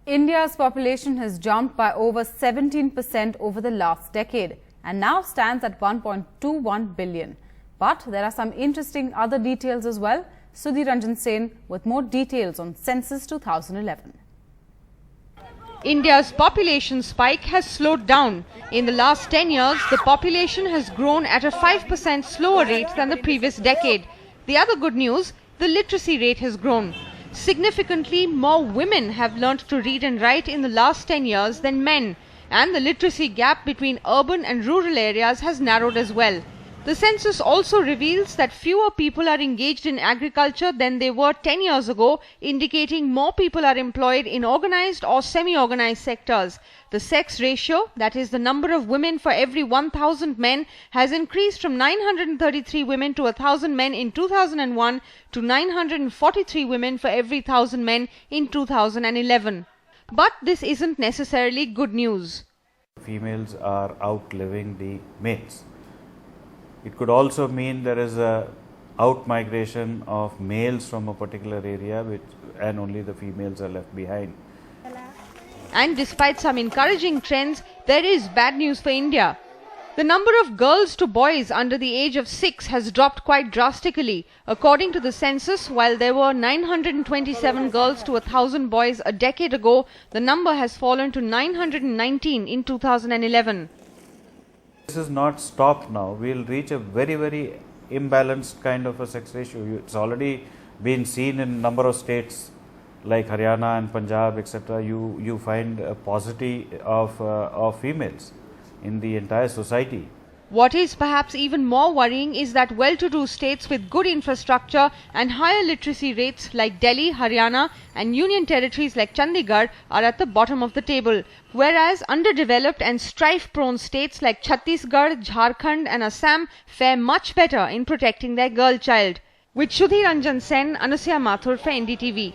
India's population has jumped by over 17% over the last decade and now stands at 1.21 billion. But there are some interesting other details as well. Sudhir Ranjan Sen with more details on Census 2011. India's population spike has slowed down. In the last 10 years, the population has grown at a 5% slower rate than the previous decade. The other good news, the literacy rate has grown. Significantly, more women have learnt to read and write in the last 10 years than men, and the literacy gap between urban and rural areas has narrowed as well. The census also reveals that fewer people are engaged in agriculture than they were 10 years ago, indicating more people are employed in organized or semi-organized sectors. The sex ratio, that is the number of women for every 1,000 men, has increased from 933 women to 1,000 men in 2001 to 943 women for every 1,000 men in 2011. But this isn't necessarily good news. Females are outliving the males. It could also mean there is a out-migration of males from a particular area and only the females are left behind. And despite some encouraging trends, there is bad news for India. The number of girls to boys under the age of 6 has dropped quite drastically. According to the census, while there were 927 girls to 1,000 boys a decade ago, the number has fallen to 919 in 2011. This is not stopped now. We will reach a very, very imbalanced kind of a sex ratio. It's already been seen in a number of states like Haryana and Punjab, etc. You find a paucity of females in the entire society. What is perhaps even more worrying is that well-to-do states with good infrastructure and higher literacy rates like Delhi, Haryana and union territories like Chandigarh are at the bottom of the table, whereas underdeveloped and strife-prone states like Chhattisgarh, Jharkhand and Assam fare much better in protecting their girl child. With Sudhir Ranjan Sen, Anusya Mathur for NDTV.